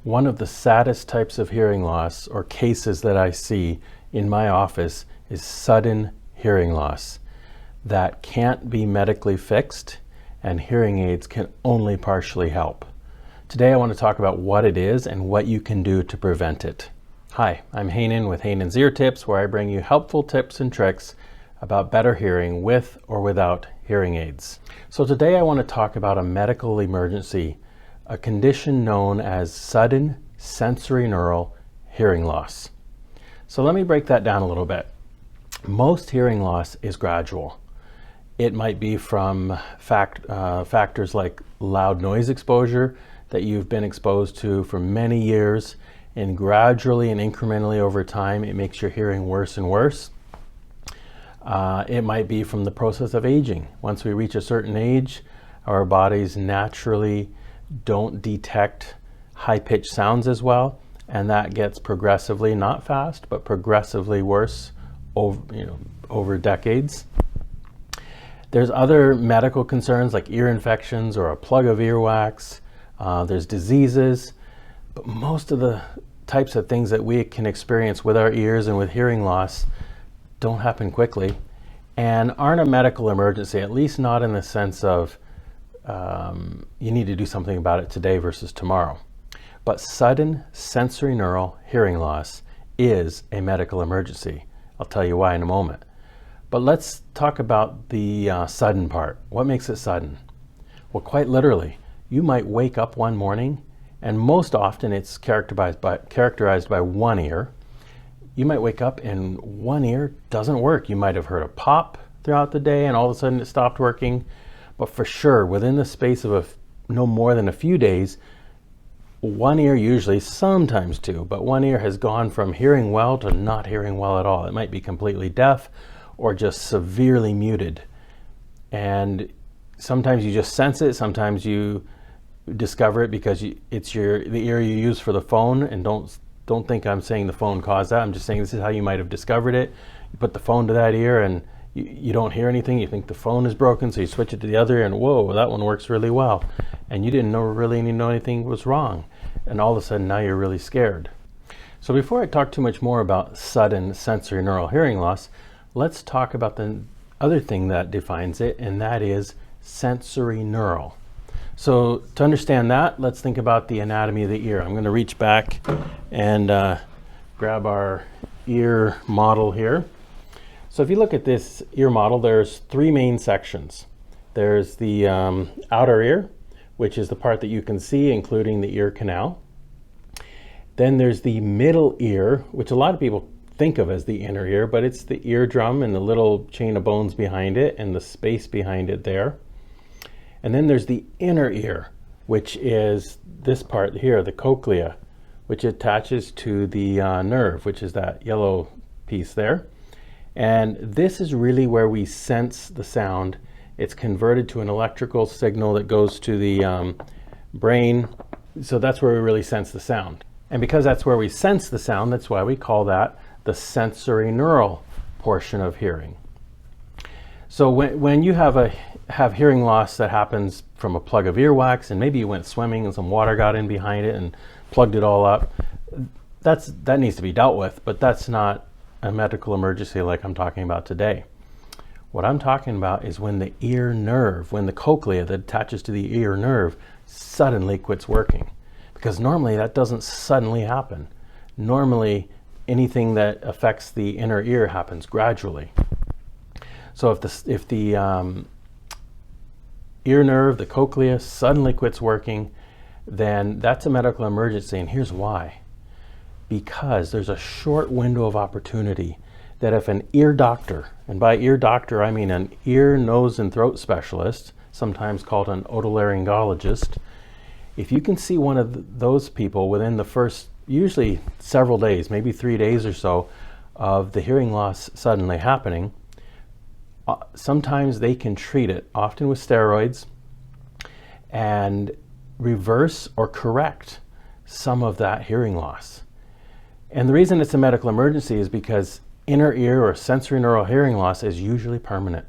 One of the saddest types of hearing loss or cases that I see in my office is sudden hearing loss that can't be medically fixed, and hearing aids can only partially help. Today I want to talk about what it is and what you can do to prevent it. Hi, I'm Hainan with Hainan's Ear Tips, where I bring you helpful tips and tricks about better hearing with or without hearing aids. So today I want to talk about a medical emergency, a condition known as sudden sensorineural hearing loss. So let me break that down a little bit. Most hearing loss is gradual. It might be from factors like loud noise exposure that you've been exposed to for many years, and gradually and incrementally over time it makes your hearing worse and worse. It might be from the process of aging. Once we reach a certain age, our bodies naturally don't detect high-pitched sounds as well, and that gets progressively, not fast, but progressively worse over decades. There's other medical concerns like ear infections or a plug of earwax. There's diseases, but most of the types of things that we can experience with our ears and with hearing loss don't happen quickly and aren't a medical emergency, at least not in the sense of you need to do something about it today versus tomorrow. But sudden sensorineural hearing loss is a medical emergency. I'll tell you why in a moment. But let's talk about the sudden part. What makes it sudden? Well, quite literally, you might wake up one morning, and most often it's characterized by one ear. You might wake up and one ear doesn't work. You might have heard a pop throughout the day and all of a sudden it stopped working. But for sure, within the space of no more than a few days, one ear, usually, sometimes two, but one ear has gone from hearing well to not hearing well at all. It might be completely deaf or just severely muted. And sometimes you just sense it, sometimes you discover it because it's the ear you use for the phone. And don't think I'm saying the phone caused that. I'm just saying this is how you might have discovered it. You put the phone to that ear and you don't hear anything. You think the phone is broken, so you switch it to the other ear and whoa, that one works really well. And you didn't really know anything was wrong. And all of a sudden now you're really scared. So before I talk too much more about sudden sensorineural hearing loss, let's talk about the other thing that defines it, and that is sensorineural. So to understand that, let's think about the anatomy of the ear. I'm going to reach back and grab our ear model here. So if you look at this ear model, there's three main sections. There's the outer ear, which is the part that you can see, including the ear canal. Then there's the middle ear, which a lot of people think of as the inner ear, but it's the eardrum and the little chain of bones behind it and the space behind it there. And then there's the inner ear, which is this part here, the cochlea, which attaches to the nerve, which is that yellow piece there. And this is really where we sense the sound. It's converted to an electrical signal that goes to the brain. So that's where we really sense the sound. And because that's where we sense the sound, that's why we call that the sensorineural portion of hearing. So when you have hearing loss that happens from a plug of earwax, and maybe you went swimming and some water got in behind it and plugged it all up, that needs to be dealt with, but that's not a medical emergency like I'm talking about today. What I'm talking about is when the ear nerve, when the cochlea that attaches to the ear nerve suddenly quits working. Because normally that doesn't suddenly happen. Normally anything that affects the inner ear happens gradually. So if the ear nerve, the cochlea, suddenly quits working, then that's a medical emergency, and here's why. Because there's a short window of opportunity that if an ear doctor, and by ear doctor I mean an ear, nose, and throat specialist, sometimes called an otolaryngologist, if you can see one of those people within the first, usually several days, maybe 3 days or so, of the hearing loss suddenly happening, sometimes they can treat it, often with steroids, and reverse or correct some of that hearing loss. And the reason it's a medical emergency is because inner ear or sensorineural hearing loss is usually permanent.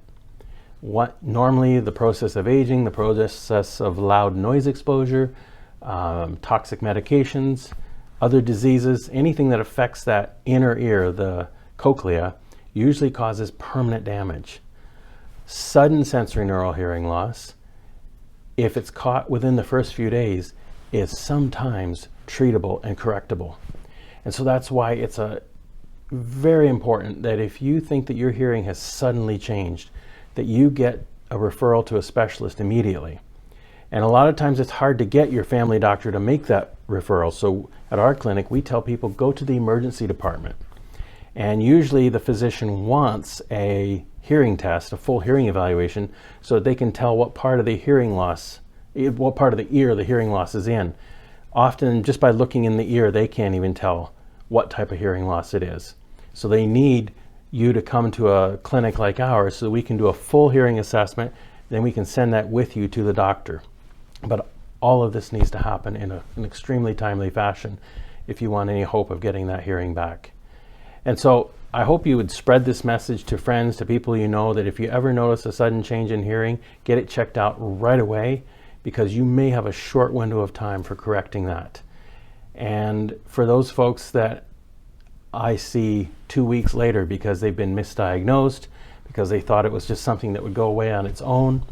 Normally the process of aging, the process of loud noise exposure, toxic medications, other diseases, anything that affects that inner ear, the cochlea, usually causes permanent damage. Sudden sensorineural hearing loss, if it's caught within the first few days, is sometimes treatable and correctable. And so that's why it's very important that if you think that your hearing has suddenly changed, that you get a referral to a specialist immediately. And a lot of times it's hard to get your family doctor to make that referral. So at our clinic, we tell people go to the emergency department. And usually the physician wants a hearing test, a full hearing evaluation, so that they can tell what part of the hearing loss, what part of the ear the hearing loss is in. Often just by looking in the ear, they can't even tell what type of hearing loss it is. So they need you to come to a clinic like ours so that we can do a full hearing assessment, then we can send that with you to the doctor. But all of this needs to happen in an extremely timely fashion if you want any hope of getting that hearing back. And so I hope you would spread this message to friends, to people you know, that if you ever notice a sudden change in hearing, get it checked out right away, because you may have a short window of time for correcting that. And for those folks that I see 2 weeks later because they've been misdiagnosed, because they thought it was just something that would go away on its own,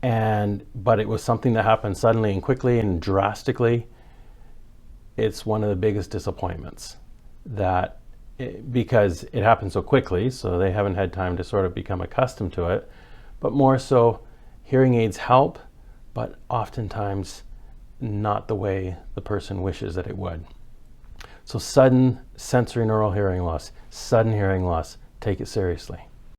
but it was something that happened suddenly and quickly and drastically, it's one of the biggest disappointments. Because it happened so quickly, so they haven't had time to sort of become accustomed to it. But more so, hearing aids help, but oftentimes not the way the person wishes that it would. So sudden sensorineural hearing loss, sudden hearing loss, take it seriously.